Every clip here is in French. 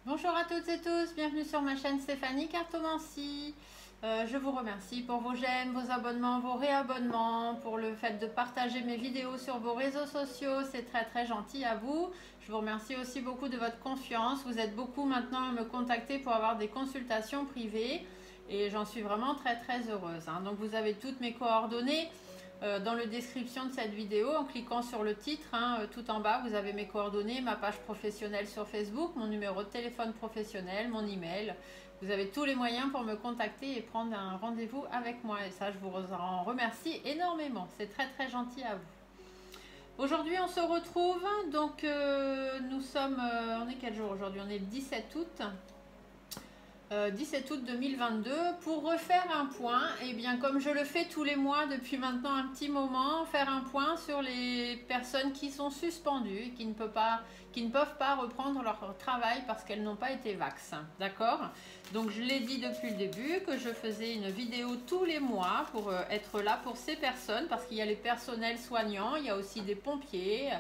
Bonjour à toutes et tous, bienvenue sur ma chaîne Stéphanie Cartomancie. Je vous remercie pour vos j'aime, vos abonnements, vos réabonnements, pour le fait de partager mes vidéos sur vos réseaux sociaux, c'est très très gentil à vous. Je vous remercie aussi beaucoup de votre confiance, vous êtes beaucoup maintenant à me contacter pour avoir des consultations privées et j'en suis vraiment très très heureuse. Donc vous avez toutes mes coordonnées dans la description de cette vidéo en cliquant sur le titre, tout en bas vous avez mes coordonnées, ma page professionnelle sur Facebook, mon numéro de téléphone professionnel, mon email. Vous avez tous les moyens pour me contacter et prendre un rendez-vous avec moi et ça je vous en remercie énormément, c'est très très gentil à vous. Aujourd'hui on se retrouve, donc nous sommes, on est quel jour aujourd'hui? On est le 17 août. 17 août 2022 pour refaire un point, et bien comme je le fais tous les mois depuis maintenant un petit moment, faire un point sur les personnes qui sont suspendues et qui ne peuvent pas reprendre leur travail parce qu'elles n'ont pas été vax. D'accord? Donc je l'ai dit depuis le début que je faisais une vidéo tous les mois pour être là pour ces personnes, parce qu'il y a les personnels soignants, il y a aussi des pompiers,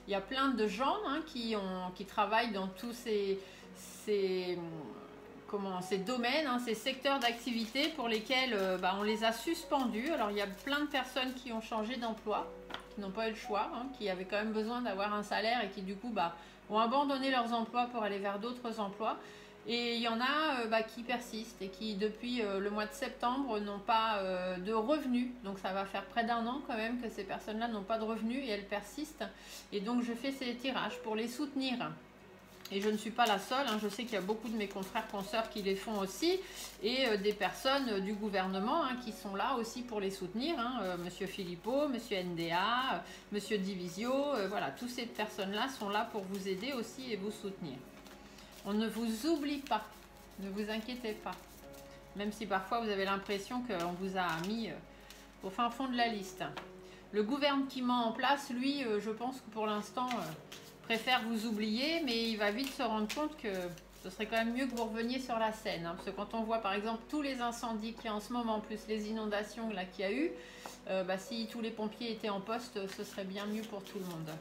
il y a plein de gens qui travaillent dans tous ces domaines, ces secteurs d'activité pour lesquels on les a suspendus. Alors il y a plein de personnes qui ont changé d'emploi, qui n'ont pas eu le choix, qui avaient quand même besoin d'avoir un salaire et qui du coup ont abandonné leurs emplois pour aller vers d'autres emplois. Et il y en a qui persistent et qui depuis le mois de septembre n'ont pas de revenus. Donc ça va faire près d'un an quand même que ces personnes-là n'ont pas de revenus et elles persistent. Et donc je fais ces tirages pour les soutenir. Et je ne suis pas la seule, je sais qu'il y a beaucoup de mes confrères, consoeurs qui les font aussi, et des personnes du gouvernement qui sont là aussi pour les soutenir, Monsieur Philippot, Monsieur NDA, Monsieur Divisio, voilà, toutes ces personnes-là sont là pour vous aider aussi et vous soutenir. On ne vous oublie pas, ne vous inquiétez pas, même si parfois vous avez l'impression qu'on vous a mis au fin fond de la liste. Le gouvernement en place, lui, je pense que pour l'instant préfère vous oublier, mais il va vite se rendre compte que ce serait quand même mieux que vous reveniez sur la scène. Parce que quand on voit par exemple tous les incendies qu'il y a en ce moment, plus les inondations qu'il y a eu, si tous les pompiers étaient en poste, ce serait bien mieux pour tout le monde.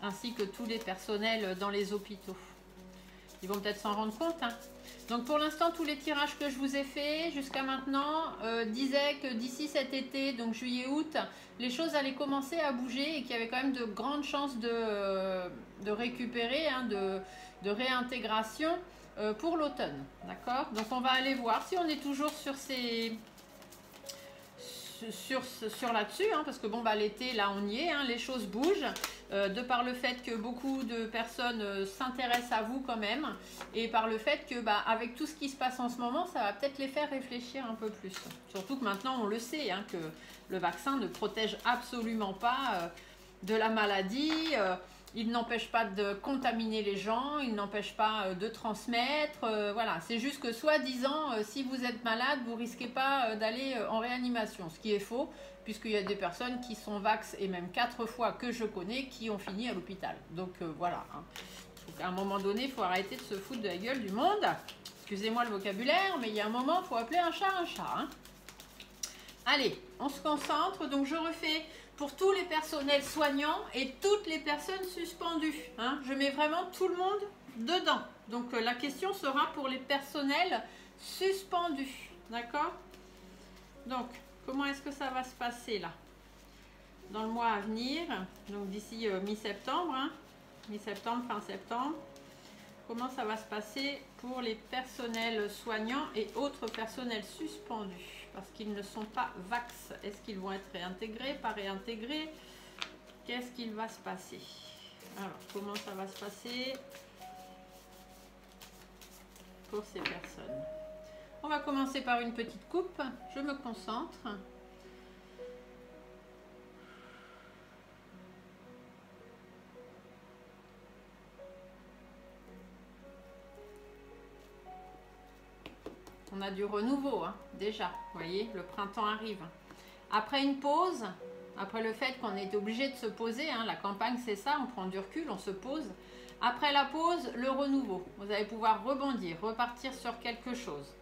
Ainsi que tous les personnels dans les hôpitaux. Ils vont peut-être s'en rendre compte. Donc pour l'instant, tous les tirages que je vous ai faits jusqu'à maintenant disaient que d'ici cet été, donc juillet-août, les choses allaient commencer à bouger et qu'il y avait quand même de grandes chances de récupérer, de réintégration pour l'automne. D'accord? Donc on va aller voir si on est toujours sur là-dessus, parce que l'été, là on y est, les choses bougent, de par le fait que beaucoup de personnes s'intéressent à vous quand même, et par le fait que avec tout ce qui se passe en ce moment, ça va peut-être les faire réfléchir un peu plus. Surtout que maintenant on le sait, que le vaccin ne protège absolument pas de la maladie, il n'empêche pas de contaminer les gens, il n'empêche pas de transmettre, voilà. C'est juste que soi-disant, si vous êtes malade, vous risquez pas d'aller en réanimation, ce qui est faux, puisqu'il y a des personnes qui sont vax, et même 4 fois que je connais, qui ont fini à l'hôpital. Donc voilà. Donc, à un moment donné, il faut arrêter de se foutre de la gueule du monde. Excusez-moi le vocabulaire, mais il y a un moment, il faut appeler un chat un chat. Allez, on se concentre. Donc je refais pour tous les personnels soignants et toutes les personnes suspendues. Je mets vraiment tout le monde dedans. Donc la question sera pour les personnels suspendus. D'accord? Donc, comment est-ce que ça va se passer là? Dans le mois à venir, donc d'ici mi-septembre, mi-septembre, fin septembre. Comment ça va se passer pour les personnels soignants et autres personnels suspendus? Parce qu'ils ne sont pas vax. Est-ce qu'ils vont être réintégrés, pas réintégrés? Qu'est-ce qu'il va se passer? Alors, comment ça va se passer pour ces personnes? On va commencer par une petite coupe. Je me concentre. On a du renouveau, déjà. Vous voyez, le printemps arrive. Après une pause, après le fait qu'on est obligé de se poser, la campagne c'est ça, on prend du recul, on se pose. Après la pause, le renouveau. Vous allez pouvoir rebondir, repartir sur quelque chose.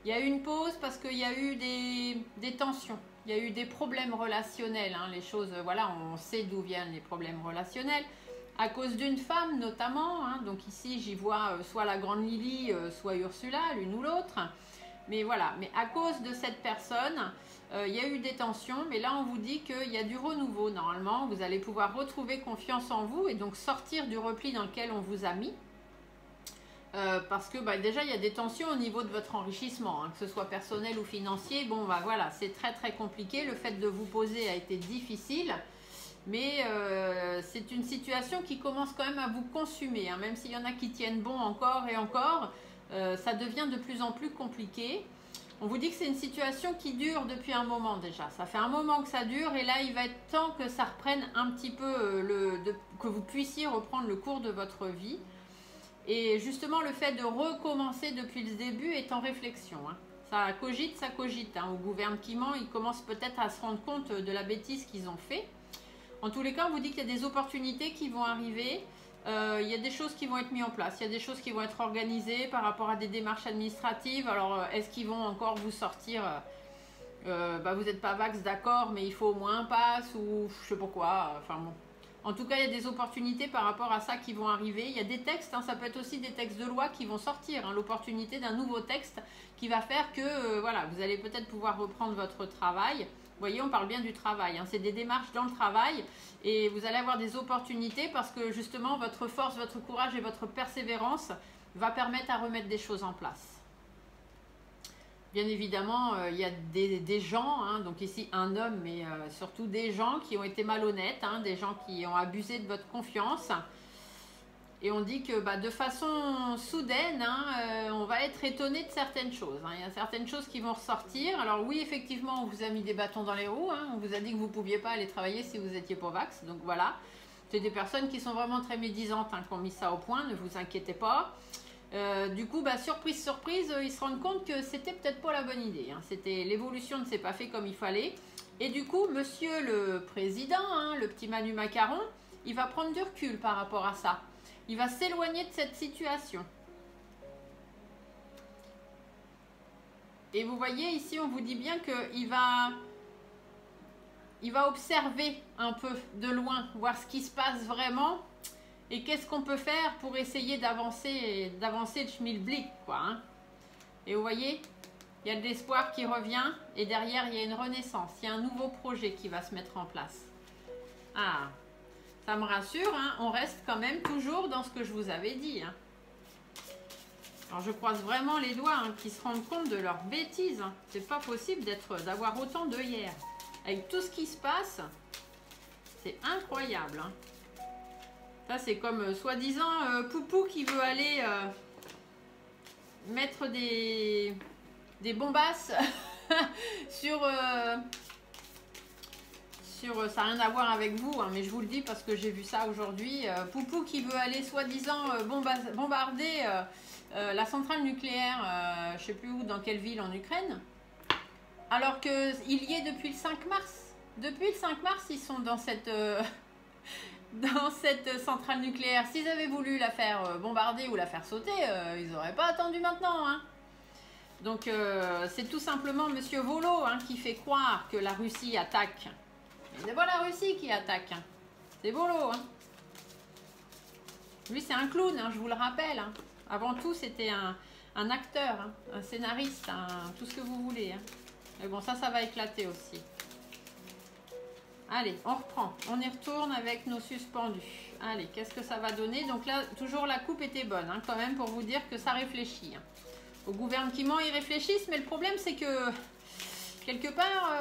Il y a eu une pause parce qu'il y a eu des tensions, il y a eu des problèmes relationnels. Les choses, voilà, on sait d'où viennent les problèmes relationnels. à cause d'une femme notamment, hein. Donc ici j'y vois soit la grande Lily, soit Ursula, l'une ou l'autre. Mais voilà, mais à cause de cette personne, il y a eu des tensions, mais là on vous dit qu'il y a du renouveau normalement. Vous allez pouvoir retrouver confiance en vous et donc sortir du repli dans lequel on vous a mis. Parce que déjà il y a des tensions au niveau de votre enrichissement, hein, que ce soit personnel ou financier. Bon voilà, c'est très très compliqué. Le fait de vous poser a été difficile, mais c'est une situation qui commence quand même à vous consumer, hein, même s'il y en a qui tiennent bon encore et encore, ça devient de plus en plus compliqué. On vous dit que c'est une situation qui dure depuis un moment déjà. Ça fait un moment que ça dure et là il va être temps que ça reprenne un petit peu, que vous puissiez reprendre le cours de votre vie. Et justement, le fait de recommencer depuis le début est en réflexion, hein. Ça cogite. Hein. Au gouvernement, ils commencent peut-être à se rendre compte de la bêtise qu'ils ont fait. En tous les cas, on vous dit qu'il y a des opportunités qui vont arriver. Il y a des choses qui vont être mises en place. Il y a des choses qui vont être organisées par rapport à des démarches administratives. Alors, est-ce qu'ils vont encore vous sortir vous n'êtes pas vax, d'accord, mais il faut au moins un pass ou je sais pas quoi. Enfin bon. En tout cas, il y a des opportunités par rapport à ça qui vont arriver. Il y a des textes, hein, ça peut être aussi des textes de loi qui vont sortir. Hein, l'opportunité d'un nouveau texte qui va faire que voilà, vous allez peut-être pouvoir reprendre votre travail. Vous voyez, on parle bien du travail. Hein, c'est des démarches dans le travail et vous allez avoir des opportunités parce que justement, votre force, votre courage et votre persévérance va permettre à remettre des choses en place. Bien évidemment, il y a des gens, hein, donc ici un homme, mais surtout des gens qui ont été malhonnêtes, hein, des gens qui ont abusé de votre confiance. Et on dit que de façon soudaine, hein, on va être étonné de certaines choses. Hein. Il y a certaines choses qui vont ressortir. Alors oui, effectivement, on vous a mis des bâtons dans les roues. Hein. On vous a dit que vous ne pouviez pas aller travailler si vous étiez pas vax. Donc voilà, c'est des personnes qui sont vraiment très médisantes, hein, qui ont mis ça au point. Ne vous inquiétez pas. Du coup, surprise, surprise, ils se rendent compte que c'était peut-être pas la bonne idée. Hein. L'évolution ne s'est pas fait comme il fallait. Et du coup, monsieur le président, hein, le petit Manu Macaron, il va prendre du recul par rapport à ça. Il va s'éloigner de cette situation. Et vous voyez, ici, on vous dit bien qu'il va observer un peu de loin, voir ce qui se passe vraiment. Et qu'est-ce qu'on peut faire pour essayer d'avancer le schmilblick, quoi. Hein. Et vous voyez, il y a de l'espoir qui revient et derrière, il y a une renaissance. Il y a un nouveau projet qui va se mettre en place. Ah, ça me rassure, hein, on reste quand même toujours dans ce que je vous avais dit. Hein. Alors, je croise vraiment les doigts, hein, qu'ils se rendent compte de leur bêtise. Hein. C'est pas possible d'avoir autant d'œillères. Avec tout ce qui se passe, c'est incroyable, hein. Ça, c'est comme soi-disant Poupou qui veut aller mettre des bombasses sur... ça n'a rien à voir avec vous, hein, mais je vous le dis parce que j'ai vu ça aujourd'hui. Poupou qui veut aller soi-disant bombarder la centrale nucléaire, je ne sais plus où, dans quelle ville en Ukraine, alors qu'il y est depuis le 5 mars. Depuis le 5 mars, ils sont dans cette... dans cette centrale nucléaire. S'ils avaient voulu la faire bombarder ou la faire sauter, ils n'auraient pas attendu maintenant. Hein. Donc c'est tout simplement Monsieur Volo, hein, qui fait croire que la Russie attaque. Mais c'est pas la Russie qui attaque. Hein. C'est Volo. Hein. Lui c'est un clown, hein, je vous le rappelle. Hein. Avant tout c'était un acteur, hein, un scénariste, tout ce que vous voulez. Hein. Mais bon, ça va éclater aussi. Allez, on reprend. On y retourne avec nos suspendus. Allez, qu'est-ce que ça va donner? Donc là, toujours la coupe était bonne, hein, quand même, pour vous dire que ça réfléchit. Hein. Au gouvernement, ils réfléchissent, mais le problème, c'est que, quelque part,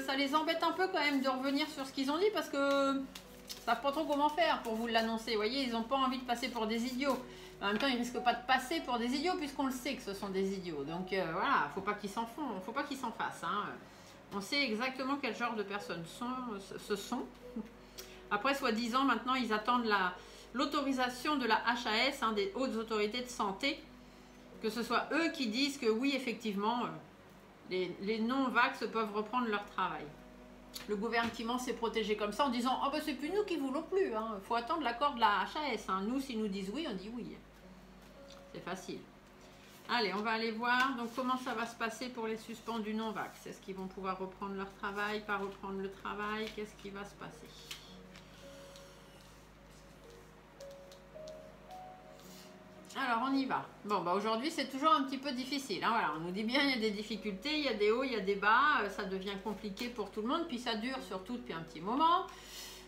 ça les embête un peu quand même de revenir sur ce qu'ils ont dit, parce que ils savent pas trop comment faire pour vous l'annoncer. Vous voyez, ils n'ont pas envie de passer pour des idiots. En même temps, ils risquent pas de passer pour des idiots, puisqu'on le sait que ce sont des idiots. Donc voilà, faut pas qu'ils s'en font, faut pas qu'ils s'en fassent. Hein. On sait exactement quel genre de personnes ce sont. Après, soi-disant, maintenant, ils attendent l'autorisation de la HAS, hein, des hautes autorités de santé, que ce soit eux qui disent que oui, effectivement, les non-vax peuvent reprendre leur travail. Le gouvernement s'est protégé comme ça en disant « Ah ben c'est plus nous qui voulons plus, hein. Faut attendre l'accord de la HAS. Hein. Nous, s'ils nous disent oui, on dit oui. » C'est facile. Allez, on va aller voir donc comment ça va se passer pour les suspendus non-vax. Est-ce qu'ils vont pouvoir reprendre leur travail, pas reprendre le travail? Qu'est-ce qui va se passer? Alors, on y va. Bon, bah aujourd'hui, c'est toujours un petit peu difficile. Hein, voilà, on nous dit bien, il y a des difficultés, il y a des hauts, il y a des bas. Ça devient compliqué pour tout le monde. Puis ça dure surtout depuis un petit moment.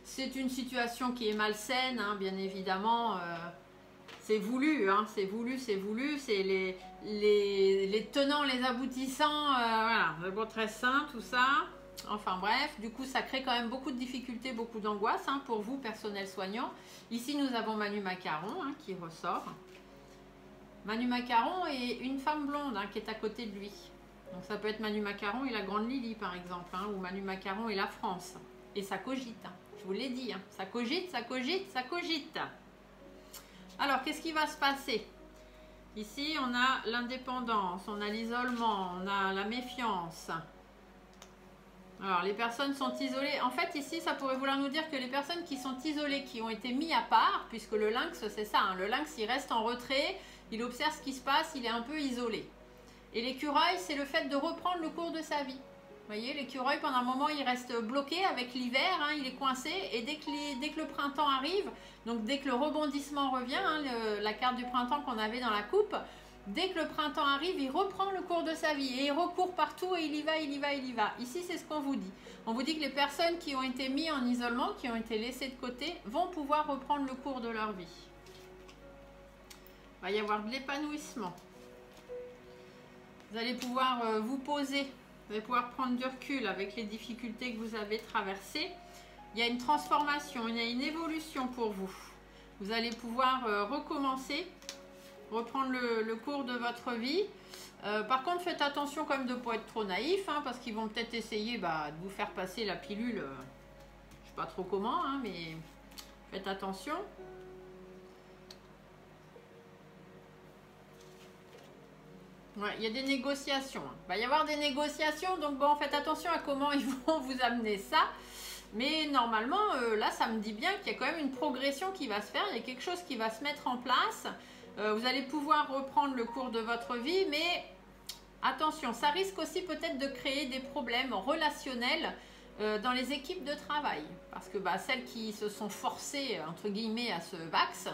C'est une situation qui est malsaine, hein, bien évidemment. C'est voulu, hein, c'est voulu, c'est voulu. C'est les tenants, les aboutissants. Voilà, le bon très sain, tout ça. Enfin bref, du coup, ça crée quand même beaucoup de difficultés, beaucoup d'angoisse hein, pour vous, personnel soignant. Ici, nous avons Manu Macaron hein, qui ressort. Manu Macaron et une femme blonde hein, qui est à côté de lui. Donc ça peut être Manu Macaron et la Grande Lily par exemple, hein, ou Manu Macaron et la France. Et ça cogite, hein, je vous l'ai dit, hein, ça cogite, ça cogite, ça cogite. Alors qu'est-ce qui va se passer? Ici on a l'indépendance, on a l'isolement, on a la méfiance. Alors les personnes sont isolées. En fait ici ça pourrait vouloir nous dire que les personnes qui sont isolées, qui ont été mis à part, puisque le lynx c'est ça, hein, le lynx il reste en retrait. Il observe ce qui se passe, il est un peu isolé. Et l'écureuil, c'est le fait de reprendre le cours de sa vie. Vous voyez, l'écureuil, pendant un moment, il reste bloqué avec l'hiver, hein, il est coincé. Et dès que le printemps arrive, donc dès que le rebondissement revient, hein, la carte du printemps qu'on avait dans la coupe, dès que le printemps arrive, il reprend le cours de sa vie. Et il recourt partout et il y va, il y va, il y va. Ici, c'est ce qu'on vous dit. On vous dit que les personnes qui ont été mises en isolement, qui ont été laissées de côté, vont pouvoir reprendre le cours de leur vie. Il va y avoir de l'épanouissement. Vous allez pouvoir vous poser, vous allez pouvoir prendre du recul avec les difficultés que vous avez traversées. Il y a une transformation, il y a une évolution pour vous. Vous allez pouvoir recommencer, reprendre le cours de votre vie. Par contre, faites attention quand même de ne pas être trop naïf, hein, parce qu'ils vont peut-être essayer de vous faire passer la pilule, je ne sais pas trop comment, hein, mais faites attention. Ouais, il y a des négociations. Il va y avoir des négociations, donc bon, faites attention à comment ils vont vous amener ça. Mais normalement, là, ça me dit bien qu'il y a quand même une progression qui va se faire. Il y a quelque chose qui va se mettre en place. Vous allez pouvoir reprendre le cours de votre vie, mais attention, ça risque aussi peut-être de créer des problèmes relationnels dans les équipes de travail. Parce que celles qui se sont forcées, entre guillemets, à ce vax,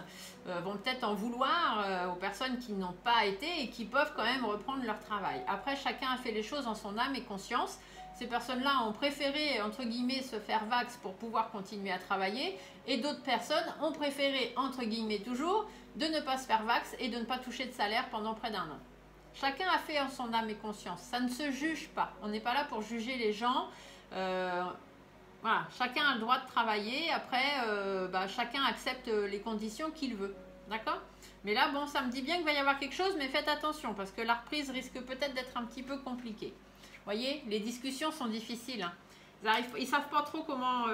vont peut-être en vouloir aux personnes qui n'ont pas été et qui peuvent quand même reprendre leur travail. Après, chacun a fait les choses en son âme et conscience. Ces personnes-là ont préféré, entre guillemets, se faire vax pour pouvoir continuer à travailler. Et d'autres personnes ont préféré, entre guillemets toujours, de ne pas se faire vax et de ne pas toucher de salaire pendant près d'1 an. Chacun a fait en son âme et conscience. Ça ne se juge pas. On n'est pas là pour juger les gens. Voilà, chacun a le droit de travailler. Après, chacun accepte les conditions qu'il veut. D'accord? Mais là, bon, ça me dit bien qu'il va y avoir quelque chose, mais faites attention parce que la reprise risque peut-être d'être un petit peu compliquée. Vous voyez, les discussions sont difficiles. Hein. Ils ne savent pas trop comment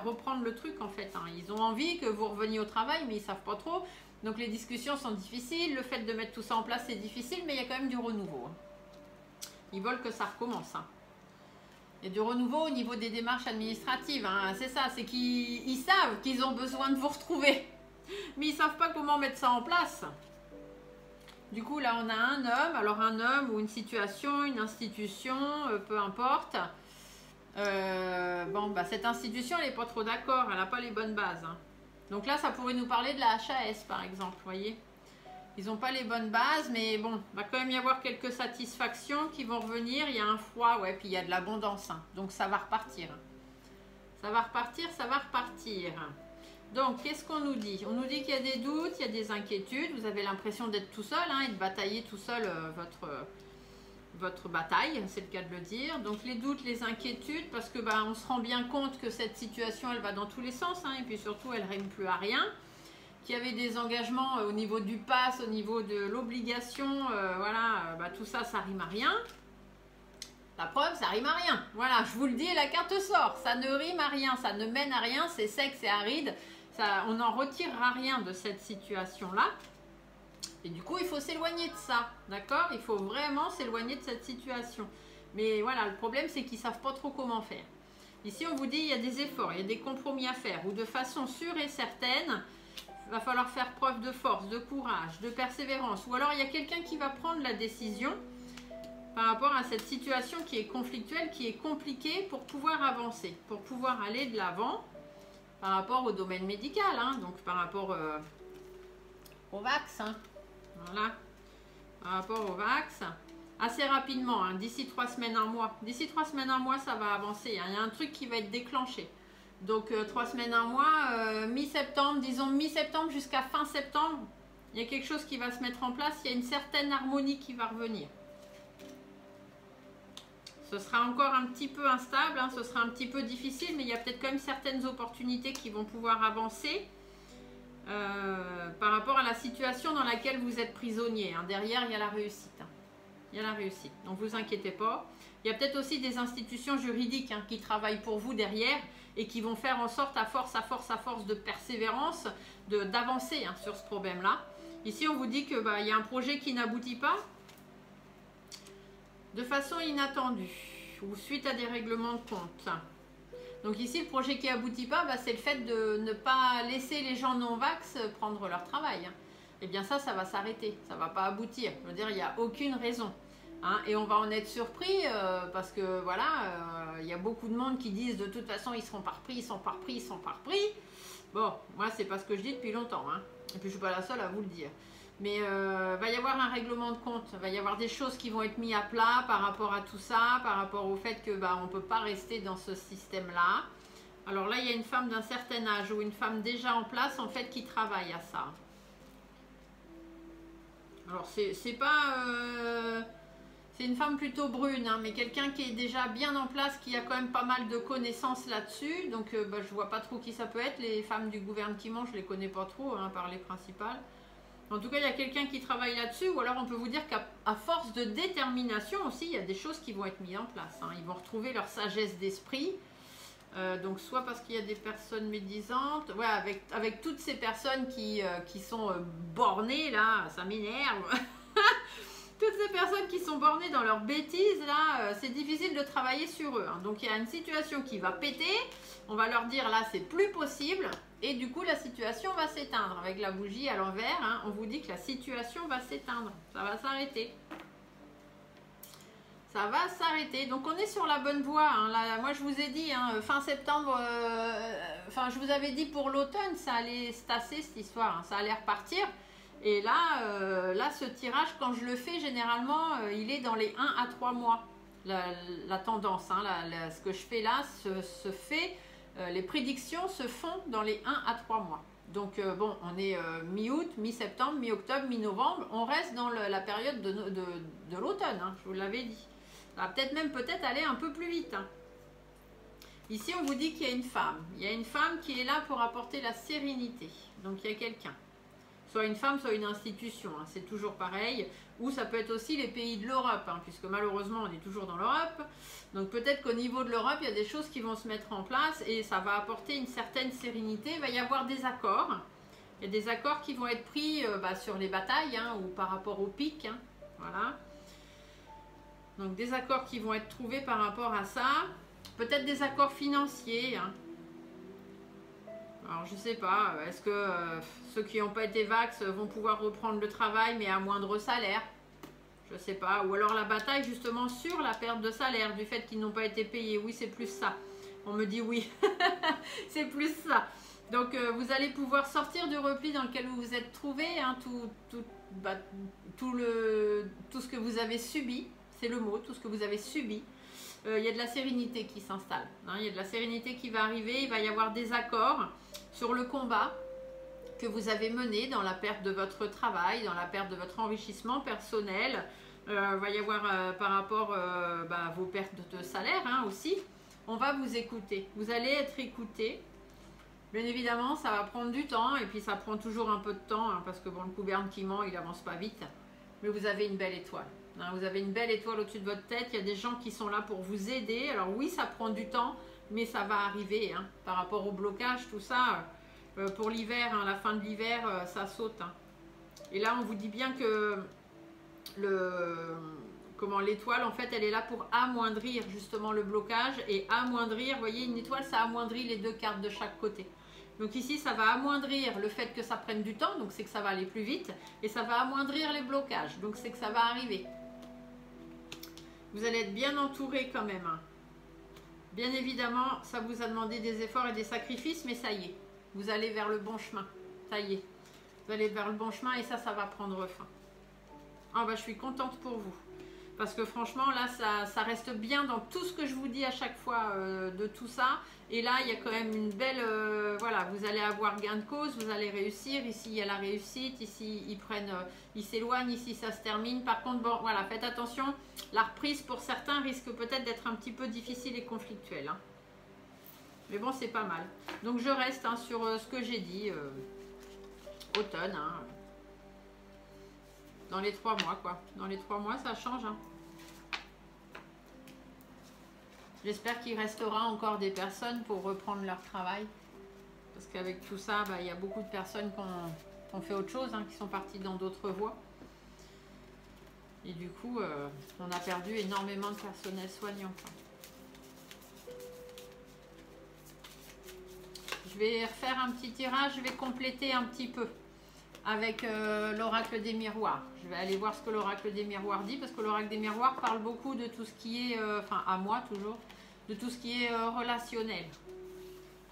reprendre le truc en fait. Hein. Ils ont envie que vous reveniez au travail, mais ils ne savent pas trop. Donc les discussions sont difficiles. Le fait de mettre tout ça en place, c'est difficile, mais il y a quand même du renouveau. Hein. Ils veulent que ça recommence. Hein. Il y a du renouveau au niveau des démarches administratives. Hein. C'est ça, c'est qu'ils savent qu'ils ont besoin de vous retrouver. Mais ils ne savent pas comment mettre ça en place. Du coup, là, on a un homme. Alors, un homme ou une situation, une institution, peu importe. Cette institution, elle n'est pas trop d'accord. Elle n'a pas les bonnes bases. Hein. Donc là, ça pourrait nous parler de la HAS, par exemple. Vous voyez, ils n'ont pas les bonnes bases, mais bon, il va quand même y avoir quelques satisfactions qui vont revenir. Il y a un froid, ouais, puis il y a de l'abondance. Hein. Donc, ça va repartir. Ça va repartir, ça va repartir. Donc, qu'est-ce qu'on nous dit? On nous dit qu'il y a des doutes, il y a des inquiétudes. Vous avez l'impression d'être tout seul hein, et de batailler tout seul votre bataille, c'est le cas de le dire. Donc, les doutes, les inquiétudes, parce que on se rend bien compte que cette situation, elle va dans tous les sens. Hein, et puis surtout, elle ne rime plus à rien. Qu'il y avait des engagements au niveau du pass, au niveau de l'obligation. Tout ça, ça rime à rien. La preuve, ça rime à rien. Voilà, je vous le dis, la carte sort. Ça ne rime à rien, ça ne mène à rien, c'est sec, c'est aride. Ça, on n'en retirera rien de cette situation-là. Et du coup, il faut s'éloigner de ça, d'accord? Il faut vraiment s'éloigner de cette situation. Mais voilà, le problème, c'est qu'ils ne savent pas trop comment faire. Ici, on vous dit, il y a des efforts, il y a des compromis à faire. Ou de façon sûre et certaine, il va falloir faire preuve de force, de courage, de persévérance. Ou alors, il y a quelqu'un qui va prendre la décision par rapport à cette situation qui est conflictuelle, qui est compliquée pour pouvoir avancer, pour pouvoir aller de l'avant par rapport au domaine médical, hein, donc par rapport au vax. Hein. Voilà. Par rapport au Vax. Assez rapidement, hein, d'ici 3 semaines, 1 mois. D'ici 3 semaines, 1 mois, ça va avancer. Hein. Il y a un truc qui va être déclenché. Donc 3 semaines, 1 mois, mi-septembre, disons mi-septembre jusqu'à fin septembre, il y a quelque chose qui va se mettre en place. Il y a une certaine harmonie qui va revenir. Ce sera encore un petit peu instable, hein, ce sera un petit peu difficile, mais il y a peut-être quand même certaines opportunités qui vont pouvoir avancer par rapport à la situation dans laquelle vous êtes prisonnier. Hein. Derrière, il y a la réussite. Hein. Il y a la réussite, donc vous inquiétez pas. Il y a peut-être aussi des institutions juridiques hein, qui travaillent pour vous derrière et qui vont faire en sorte, à force de persévérance, d'avancer hein, sur ce problème-là. Ici, on vous dit que y a un projet qui n'aboutit pas de façon inattendue ou suite à des règlements de compte. Donc ici, le projet qui n'aboutit pas, c'est le fait de ne pas laisser les gens non-vax prendre leur travail. Hein. Eh bien ça va s'arrêter, ça ne va pas aboutir. Je veux dire, il n'y a aucune raison. Hein, et on va en être surpris parce que voilà, il y a beaucoup de monde qui disent de toute façon ils seront pas repris, ils sont pas repris, ils sont pas repris. Bon, moi c'est pas ce que je dis depuis longtemps. Hein. Et puis je suis pas la seule à vous le dire. Mais va y avoir un règlement de compte, va y avoir des choses qui vont être mises à plat par rapport à tout ça, par rapport au fait que on peut pas rester dans ce système-là. Alors là, il y a une femme d'un certain âge ou une femme déjà en place en fait qui travaille à ça. Alors c'est pas c'est une femme plutôt brune, hein, mais quelqu'un qui est déjà bien en place, qui a quand même pas mal de connaissances là-dessus. Donc je vois pas trop qui ça peut être. Les femmes du gouvernement, je les connais pas trop, hein, par les principales. En tout cas, il y a quelqu'un qui travaille là-dessus, ou alors on peut vous dire qu'à force de détermination aussi, il y a des choses qui vont être mises en place. Hein. Ils vont retrouver leur sagesse d'esprit. Donc soit parce qu'il y a des personnes médisantes, ouais, avec toutes ces personnes qui sont bornées, là, ça m'énerve. Toutes ces personnes qui sont bornées dans leurs bêtises, là, c'est difficile de travailler sur eux. Hein. Donc il y a une situation qui va péter, on va leur dire là, c'est plus possible. Et du coup, la situation va s'éteindre. Avec la bougie à l'envers, hein, on vous dit que la situation va s'éteindre. Ça va s'arrêter. Ça va s'arrêter. Donc, on est sur la bonne voie. Hein. Là, moi, je vous ai dit, hein, fin septembre, je vous avais dit pour l'automne, ça allait se tasser cette histoire. Hein, ça allait repartir. Et là, là, ce tirage, quand je le fais, généralement, il est dans les 1 à 3 mois. La tendance, hein, ce que je fais là se fait... les prédictions se font dans les 1 à 3 mois. Donc bon, on est mi-août, mi-septembre, mi-octobre, mi-novembre. On reste dans la période de l'automne, hein, je vous l'avais dit. Ça va peut-être même aller un peu plus vite. Hein. Ici, on vous dit qu'il y a une femme. Il y a une femme qui est là pour apporter la sérénité. Donc il y a quelqu'un. Soit une femme, soit une institution. Hein, c'est toujours pareil. Ou ça peut être aussi les pays de l'Europe, hein, puisque malheureusement, on est toujours dans l'Europe. Donc peut-être qu'au niveau de l'Europe, il y a des choses qui vont se mettre en place et ça va apporter une certaine sérénité. Il va y avoir des accords. Il y a des accords qui vont être pris sur les batailles hein, ou par rapport au pic. Hein, voilà. Donc des accords qui vont être trouvés par rapport à ça. Peut-être des accords financiers. Hein. Alors je sais pas, est-ce que ceux qui n'ont pas été vax vont pouvoir reprendre le travail mais à moindre salaire? Je sais pas. Ou alors la bataille justement sur la perte de salaire, du fait qu'ils n'ont pas été payés. Oui, c'est plus ça. On me dit oui. C'est plus ça. Donc vous allez pouvoir sortir du repli dans lequel vous vous êtes trouvé. Hein, tout ce que vous avez subi. C'est le mot, tout ce que vous avez subi. Il y a de la sérénité qui s'installe. Hein, il y a de la sérénité qui va arriver. Il va y avoir des accords sur le combat que vous avez mené dans la perte de votre travail, dans la perte de votre enrichissement personnel. Va y avoir par rapport à vos pertes de salaire hein, aussi. On va vous écouter. Vous allez être écouté. Bien évidemment, ça va prendre du temps et puis ça prend toujours un peu de temps hein, parce que bon, le gouverne qui ment, il n'avance pas vite. Mais vous avez une belle étoile. Hein, vous avez une belle étoile au-dessus de votre tête. Il y a des gens qui sont là pour vous aider. Alors oui, ça prend du temps, mais ça va arriver. Hein, par rapport au blocage, tout ça, pour l'hiver, hein, la fin de l'hiver, ça saute. Hein. Et là, on vous dit bien que l'étoile, en fait, elle est là pour amoindrir justement le blocage et amoindrir, vous voyez, une étoile, ça amoindrit les deux cartes de chaque côté. Donc ici, ça va amoindrir le fait que ça prenne du temps, donc c'est que ça va aller plus vite, et ça va amoindrir les blocages, donc c'est que ça va arriver. Vous allez être bien entouré quand même. Hein. Bien évidemment, ça vous a demandé des efforts et des sacrifices, mais ça y est, vous allez vers le bon chemin. Ça y est, vous allez vers le bon chemin et ça va prendre fin. Ah bah, je suis contente pour vous. Parce que franchement, là, ça reste bien dans tout ce que je vous dis à chaque fois de tout ça. Et là, il y a quand même une belle... voilà, vous allez avoir gain de cause, vous allez réussir. Ici, il y a la réussite. Ici, ils s'éloignent. Ici, ça se termine. Par contre, bon, voilà, faites attention. La reprise, pour certains, risque peut-être d'être un petit peu difficile et conflictuelle. Hein. Mais bon, c'est pas mal. Donc, je reste hein, sur ce que j'ai dit. Automne, hein. Dans les 3 mois, quoi. Dans les 3 mois, ça change. Hein. J'espère qu'il restera encore des personnes pour reprendre leur travail. Parce qu'avec tout ça, bah, il y a beaucoup de personnes qui ont fait autre chose, hein, qui sont parties dans d'autres voies. Et du coup, on a perdu énormément de personnel soignant. Quoi. Je vais refaire un petit tirage, je vais compléter un petit peu avec l'oracle des miroirs. Je vais aller voir ce que l'oracle des miroirs dit, parce que l'oracle des miroirs parle beaucoup de tout ce qui est, enfin à moi toujours, de tout ce qui est relationnel.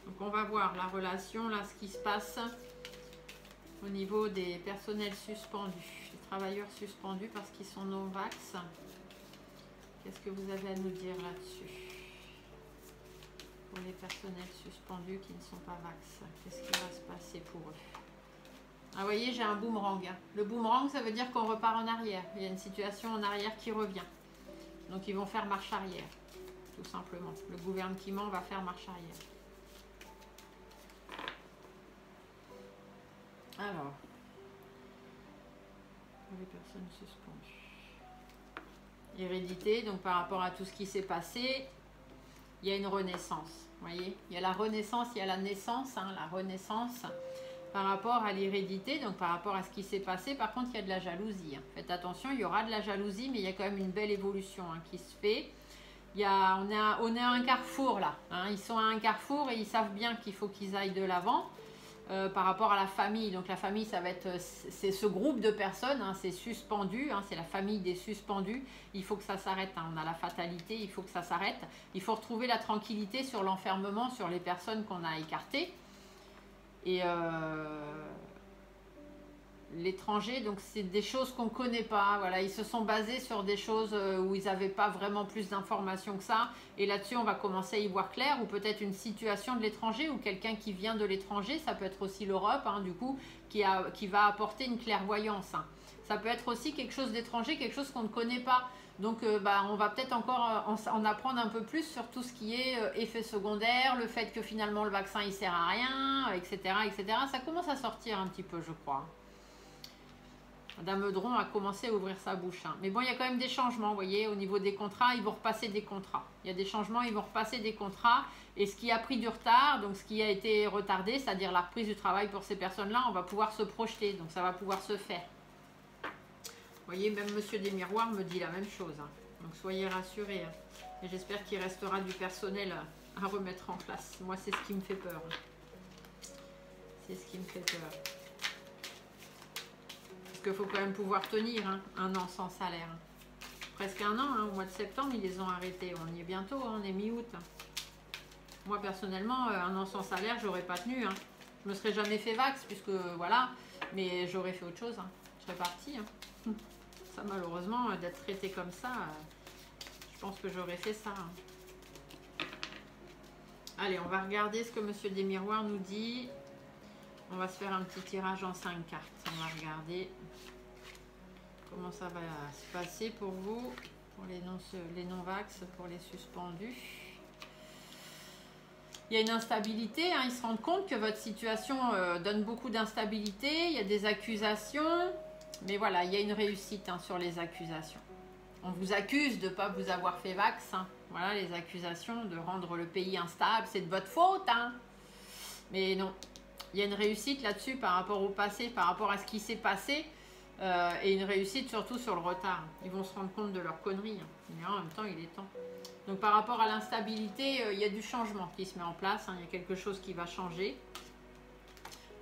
Donc on va voir la relation, là ce qui se passe au niveau des personnels suspendus, les travailleurs suspendus parce qu'ils sont non-vax. Qu'est-ce que vous avez à nous dire là-dessus? Pour les personnels suspendus qui ne sont pas vax, qu'est-ce qui va se passer pour eux? Ah, vous voyez, j'ai un boomerang. Le boomerang, ça veut dire qu'on repart en arrière. Il y a une situation en arrière qui revient. Donc, ils vont faire marche arrière, tout simplement. Le gouvernement va faire marche arrière. Alors, pour les personnes suspendues. Hérédité, donc par rapport à tout ce qui s'est passé, il y a une renaissance. Vous voyez, il y a la renaissance, il y a la naissance, hein, la renaissance. Par rapport à l'hérédité, donc par rapport à ce qui s'est passé, par contre, il y a de la jalousie. Hein. Faites attention, il y aura de la jalousie, mais il y a quand même une belle évolution hein, qui se fait. On est à un carrefour là. Hein. Ils sont à un carrefour et ils savent bien qu'il faut qu'ils aillent de l'avant par rapport à la famille. Donc la famille, ça va être c'est ce groupe de personnes, hein, c'est suspendu, hein, c'est la famille des suspendus. Il faut que ça s'arrête. Hein. On a la fatalité, il faut que ça s'arrête. Il faut retrouver la tranquillité sur l'enfermement, sur les personnes qu'on a écartées. Et l'étranger, donc c'est des choses qu'on ne connaît pas. Voilà, ils se sont basés sur des choses où ils n'avaient pas vraiment plus d'informations que ça. Et là-dessus, on va commencer à y voir clair. Ou peut-être une situation de l'étranger ou quelqu'un qui vient de l'étranger. Ça peut être aussi l'Europe, hein, du coup, qui va apporter une clairvoyance. Hein. Ça peut être aussi quelque chose d'étranger, quelque chose qu'on ne connaît pas. Donc, on va peut-être encore en apprendre un peu plus sur tout ce qui est effet secondaire, le fait que finalement le vaccin il sert à rien, etc., etc. Ça commence à sortir un petit peu, je crois. Madame Eudron a commencé à ouvrir sa bouche. Hein. Mais bon, il y a quand même des changements, vous voyez, au niveau des contrats, ils vont repasser des contrats. Il y a des changements, ils vont repasser des contrats. Et ce qui a pris du retard, donc ce qui a été retardé, c'est-à-dire la reprise du travail pour ces personnes-là, on va pouvoir se projeter, donc ça va pouvoir se faire. Vous voyez, même Monsieur des Miroirs me dit la même chose. Hein. Donc soyez rassurés. Hein. Et j'espère qu'il restera du personnel à remettre en place. Moi, c'est ce qui me fait peur. Hein. C'est ce qui me fait peur. Parce qu'il faut quand même pouvoir tenir hein, un an sans salaire. Hein. Presque un an, hein, au mois de septembre, ils les ont arrêtés. On y est bientôt, hein, on est mi-août. Hein. Moi, personnellement, un an sans salaire, j'aurais pas tenu. Hein. Je me serais jamais fait vax, puisque voilà, mais j'aurais fait autre chose. Hein. Je serais partie. Hein. Ça, malheureusement, d'être traité comme ça, je pense que j'aurais fait ça. Hein. Allez, on va regarder ce que Monsieur des Miroirs nous dit. On va se faire un petit tirage en 5 cartes. On va regarder comment ça va se passer pour vous, pour les non-vax, pour les suspendus. Il y a une instabilité, hein, ils se rendent compte que votre situation donne beaucoup d'instabilité, il y a des accusations. Mais voilà, il y a une réussite hein, sur les accusations. On vous accuse de ne pas vous avoir fait vax. Hein. Voilà, les accusations de rendre le pays instable, c'est de votre faute. Hein. Mais non, il y a une réussite là-dessus par rapport au passé, par rapport à ce qui s'est passé. Et une réussite surtout sur le retard. Ils vont se rendre compte de leur connerie. Hein. Mais en même temps, il est temps. Donc par rapport à l'instabilité, il y a du changement qui se met en place. Hein. Il y a quelque chose qui va changer.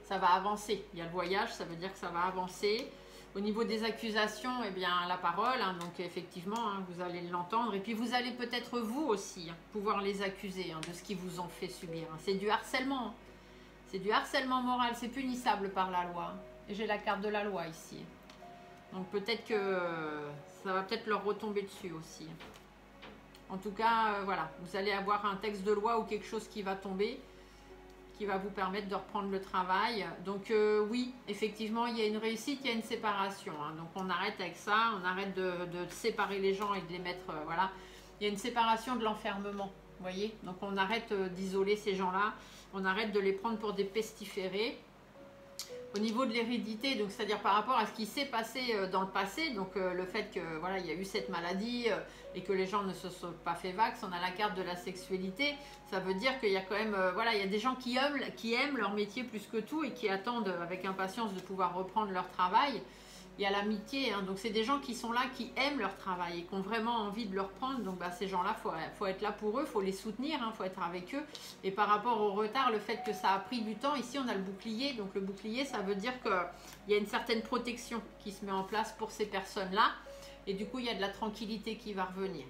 Ça va avancer. Il y a le voyage, ça veut dire que ça va avancer. Au niveau des accusations, eh bien, la parole, hein, donc effectivement, hein, vous allez l'entendre. Et puis, vous allez peut-être, vous aussi, hein, pouvoir les accuser hein, de ce qu'ils vous ont fait subir. Hein. C'est du harcèlement. Hein. C'est du harcèlement moral. C'est punissable par la loi. Hein. Et j'ai la carte de la loi ici. Donc peut-être que ça va peut-être leur retomber dessus aussi. En tout cas, voilà, vous allez avoir un texte de loi ou quelque chose qui va tomber, qui va vous permettre de reprendre le travail. Donc oui, effectivement, il y a une réussite, il y a une séparation. Hein. Donc on arrête avec ça, on arrête de séparer les gens et de les mettre, voilà. Il y a une séparation de l'enfermement, vous voyez. Donc on arrête d'isoler ces gens-là, on arrête de les prendre pour des pestiférés. Au niveau de l'hérédité, donc c'est-à-dire par rapport à ce qui s'est passé dans le passé, donc le fait que voilà, il y a eu cette maladie et que les gens ne se sont pas fait vax, on a la carte de la sexualité, ça veut dire qu'il y a quand même voilà, il y a des gens qui aiment leur métier plus que tout et qui attendent avec impatience de pouvoir reprendre leur travail. Il y a l'amitié, hein, donc c'est des gens qui sont là, qui aiment leur travail et qui ont vraiment envie de le reprendre. Donc bah, ces gens-là, faut être là pour eux, faut les soutenir, hein, faut être avec eux. Et par rapport au retard, le fait que ça a pris du temps, ici on a le bouclier. Donc le bouclier, ça veut dire qu'il y a une certaine protection qui se met en place pour ces personnes-là. Et du coup, il y a de la tranquillité qui va revenir.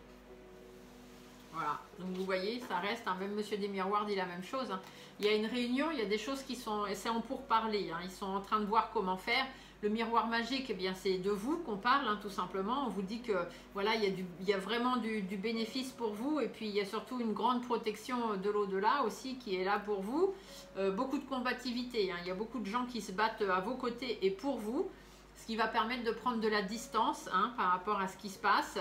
Voilà, donc vous voyez, ça reste, hein, même Monsieur des Miroirs dit la même chose. Hein. Il y a une réunion, il y a des choses qui sont, et c'est en pourparler, hein, ils sont en train de voir comment faire. Le miroir magique, eh bien c'est de vous qu'on parle, hein, tout simplement. On vous dit que voilà, il y a vraiment du bénéfice pour vous, et puis il y a surtout une grande protection de l'au-delà aussi qui est là pour vous. Beaucoup de combativité, hein, il y a beaucoup de gens qui se battent à vos côtés et pour vous, ce qui va permettre de prendre de la distance, hein, par rapport à ce qui se passe,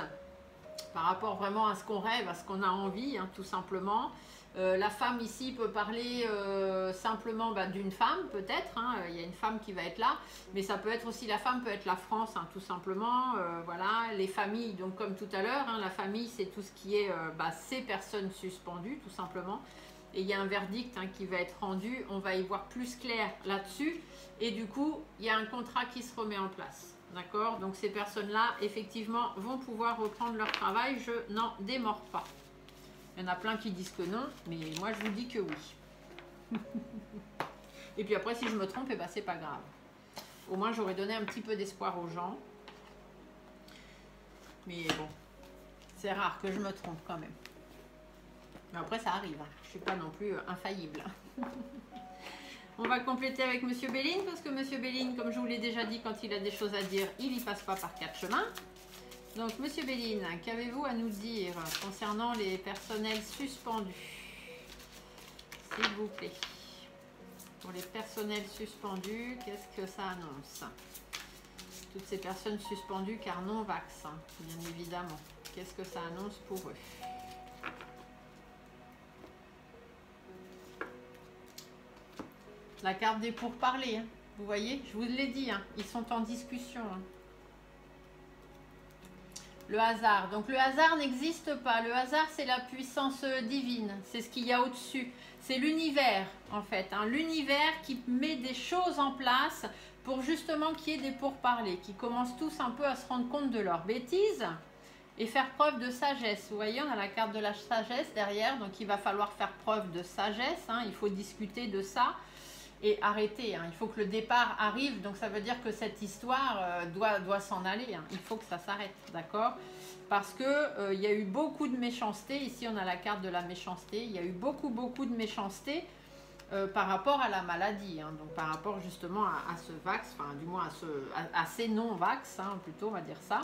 par rapport vraiment à ce qu'on rêve, à ce qu'on a envie, hein, tout simplement. La femme ici peut parler simplement d'une femme peut-être, hein, il y a une femme qui va être là, mais ça peut être aussi, la femme peut être la France, hein, tout simplement, voilà, les familles, donc comme tout à l'heure, hein, la famille c'est tout ce qui est ces personnes suspendues tout simplement, et il y a un verdict, hein, qui va être rendu, on va y voir plus clair là-dessus, et du coup il y a un contrat qui se remet en place. D'accord, donc ces personnes-là, effectivement, vont pouvoir reprendre leur travail, je n'en démords pas. Il y en a plein qui disent que non, mais moi je vous dis que oui. Et puis après, si je me trompe, eh ben, c'est pas grave. Au moins, j'aurais donné un petit peu d'espoir aux gens. Mais bon, c'est rare que je me trompe quand même. Mais après, ça arrive. Hein. Je ne suis pas non plus infaillible. On va compléter avec Monsieur Béline, parce que Monsieur Béline, comme je vous l'ai déjà dit, quand il a des choses à dire, il n'y passe pas par quatre chemins. Donc, Monsieur Béline, qu'avez-vous à nous dire concernant les personnels suspendus? S'il vous plaît. Pour les personnels suspendus, qu'est-ce que ça annonce? Toutes ces personnes suspendues car non vax, hein, bien évidemment. Qu'est-ce que ça annonce pour eux? La carte des pourparlers, hein. Vous voyez, je vous l'ai dit, hein, ils sont en discussion. Hein. Le hasard. Donc le hasard n'existe pas. Le hasard, c'est la puissance divine. C'est ce qu'il y a au-dessus. C'est l'univers, en fait. Hein. L'univers qui met des choses en place pour justement qu'il y ait des pourparlers, qui commencent tous un peu à se rendre compte de leurs bêtises et faire preuve de sagesse. Vous voyez, on a la carte de la sagesse derrière. Donc il va falloir faire preuve de sagesse. Hein. Il faut discuter de ça. Et arrêter, hein. Il faut que le départ arrive, donc ça veut dire que cette histoire doit s'en aller, hein. Il faut que ça s'arrête, d'accord? Parce que il y a eu beaucoup de méchanceté, ici on a la carte de la méchanceté, il y a eu beaucoup de méchanceté par rapport à la maladie, hein. Donc par rapport justement à ce vax, enfin du moins à ces non-vax, hein, plutôt on va dire ça.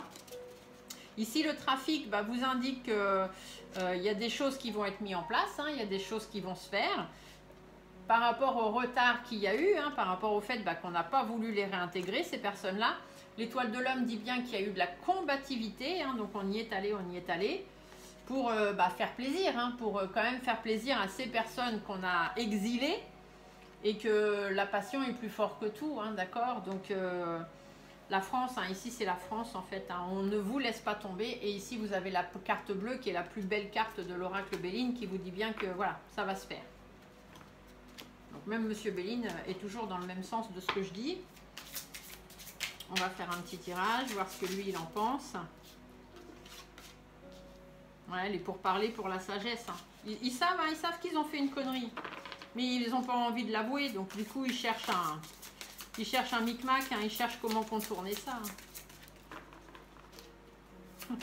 Ici le trafic vous indique qu'il y a des choses qui vont être mises en place, hein, il y a des choses qui vont se faire. Par rapport au retard qu'il y a eu, hein, par rapport au fait qu'on n'a pas voulu les réintégrer, ces personnes-là, l'étoile de l'homme dit bien qu'il y a eu de la combativité, hein, donc on y est allé, pour faire plaisir, hein, pour quand même faire plaisir à ces personnes qu'on a exilées, et que la passion est plus fort que tout, hein, d'accord? Donc la France, hein, ici c'est la France en fait, hein, on ne vous laisse pas tomber, et ici vous avez la carte bleue qui est la plus belle carte de l'oracle Béline qui vous dit bien que voilà, ça va se faire. Donc même Monsieur Béline est toujours dans le même sens de ce que je dis. On va faire un petit tirage, voir ce que lui il en pense. Ouais, les pourparlers pour la sagesse. Hein. Ils savent qu'ils ont fait une connerie. Mais ils n'ont pas envie de l'avouer. Donc du coup ils cherchent un micmac, hein, ils cherchent comment contourner ça. Hein.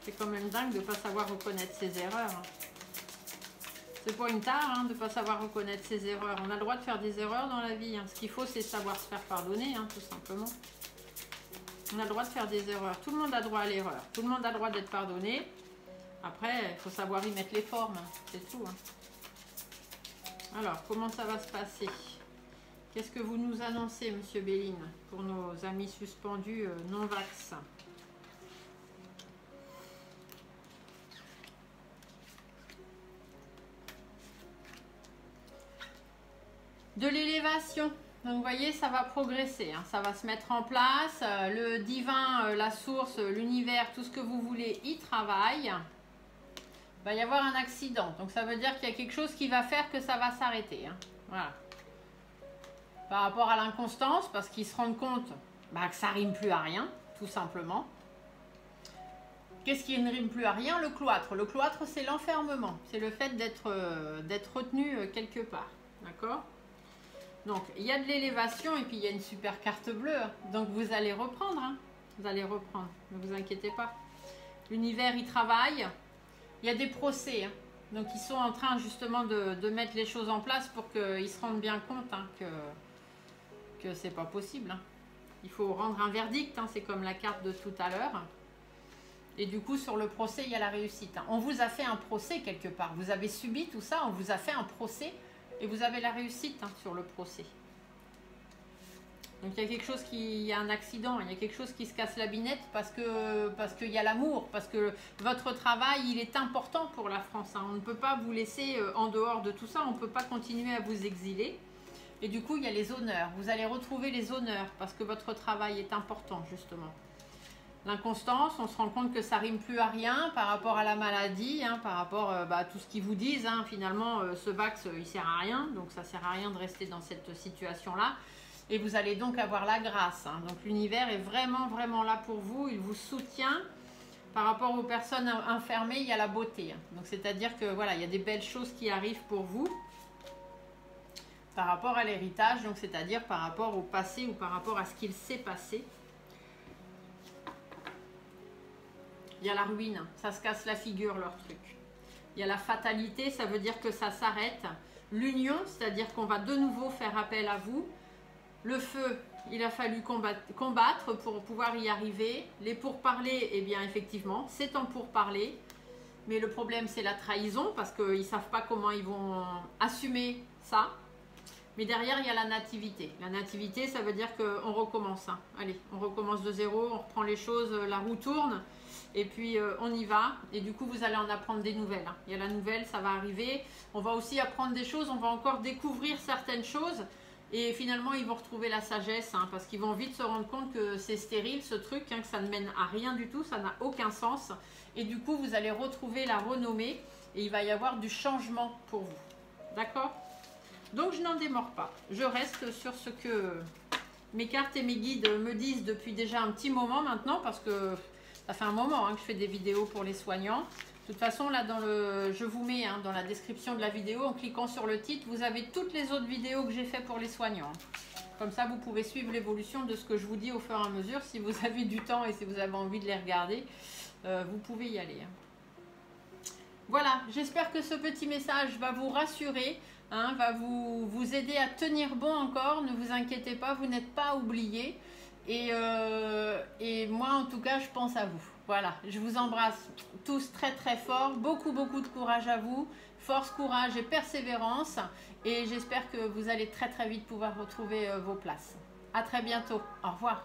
C'est quand même dingue de ne pas savoir reconnaître ses erreurs. Hein. C'est pas une tare, hein, de ne pas savoir reconnaître ses erreurs. On a le droit de faire des erreurs dans la vie. Hein. Ce qu'il faut, c'est savoir se faire pardonner, hein, tout simplement. On a le droit de faire des erreurs. Tout le monde a droit à l'erreur. Tout le monde a le droit d'être pardonné. Après, il faut savoir y mettre les formes. C'est tout. Alors, comment ça va se passer? Qu'est-ce que vous nous annoncez, Monsieur Béline, pour nos amis suspendus non-vax? De l'élévation. Donc vous voyez, ça va progresser, hein. Ça va se mettre en place. Le divin, la source, l'univers, tout ce que vous voulez, y travaille. Il va y avoir un accident. Donc ça veut dire qu'il y a quelque chose qui va faire que ça va s'arrêter, hein. Voilà. Par rapport à l'inconstance, parce qu'ils se rendent compte que ça rime plus à rien, tout simplement. Qu'est-ce qui ne rime plus à rien? Le cloître. Le cloître, c'est l'enfermement. C'est le fait d'être retenu quelque part. D'accord? Donc, il y a de l'élévation et puis il y a une super carte bleue. Donc, vous allez reprendre. Hein. Vous allez reprendre. Ne vous inquiétez pas. L'univers, il travaille. Il y a des procès. Hein. Donc, ils sont en train justement de mettre les choses en place pour qu'ils se rendent bien compte hein, que c'est pas possible. Hein. Il faut rendre un verdict. Hein. C'est comme la carte de tout à l'heure. Et du coup, sur le procès, il y a la réussite. Hein. On vous a fait un procès quelque part. Vous avez subi tout ça. On vous a fait un procès. Et vous avez la réussite hein, sur le procès. Donc il y a quelque chose il y a un accident, il y a quelque chose qui se casse la binette parce qu'il y a l'amour, parce que votre travail il est important pour la France. Hein. On ne peut pas vous laisser en dehors de tout ça, on ne peut pas continuer à vous exiler. Et du coup il y a les honneurs, vous allez retrouver les honneurs parce que votre travail est important justement. L'inconstance, on se rend compte que ça rime plus à rien par rapport à la maladie, hein, par rapport à tout ce qu'ils vous disent. Hein, finalement, ce vax, il sert à rien, donc ça sert à rien de rester dans cette situation-là. Et vous allez donc avoir la grâce. Hein. Donc l'univers est vraiment, vraiment là pour vous. Il vous soutient. Par rapport aux personnes enfermées, il y a la beauté. Hein. Donc c'est-à-dire que voilà, il y a des belles choses qui arrivent pour vous par rapport à l'héritage. Donc c'est-à-dire par rapport au passé ou par rapport à ce qu'il s'est passé. Il y a la ruine, ça se casse la figure leur truc. Il y a la fatalité, ça veut dire que ça s'arrête. L'union, c'est-à-dire qu'on va de nouveau faire appel à vous. Le feu, il a fallu combattre pour pouvoir y arriver. Les pourparlers, eh bien effectivement, c'est en pourparler. Mais le problème, c'est la trahison parce qu'ils ne savent pas comment ils vont assumer ça. Mais derrière, il y a la nativité. La nativité, ça veut dire qu'on recommence. Hein. Allez, on recommence de zéro, on reprend les choses, la roue tourne. Et puis on y va, et du coup vous allez en apprendre des nouvelles. Hein. Il y a la nouvelle, ça va arriver. On va aussi apprendre des choses, on va encore découvrir certaines choses. Et finalement ils vont retrouver la sagesse, hein, parce qu'ils vont vite se rendre compte que c'est stérile ce truc, hein, que ça ne mène à rien du tout, ça n'a aucun sens. Et du coup vous allez retrouver la renommée, et il va y avoir du changement pour vous. D'accord? Donc je n'en démords pas. Je reste sur ce que mes cartes et mes guides me disent depuis déjà un petit moment maintenant, parce que ça fait un moment hein, que je fais des vidéos pour les soignants. De toute façon, là, je vous mets hein, dans la description de la vidéo, en cliquant sur le titre, vous avez toutes les autres vidéos que j'ai fait pour les soignants. Comme ça, vous pouvez suivre l'évolution de ce que je vous dis au fur et à mesure. Si vous avez du temps et si vous avez envie de les regarder, vous pouvez y aller. Hein. Voilà, j'espère que ce petit message va vous rassurer, hein, va vous aider à tenir bon encore. Ne vous inquiétez pas, vous n'êtes pas oubliés. Et moi, en tout cas, je pense à vous. Voilà, je vous embrasse tous très très fort. Beaucoup, beaucoup de courage à vous. Force, courage et persévérance. Et j'espère que vous allez très très vite pouvoir retrouver vos places. À très bientôt. Au revoir.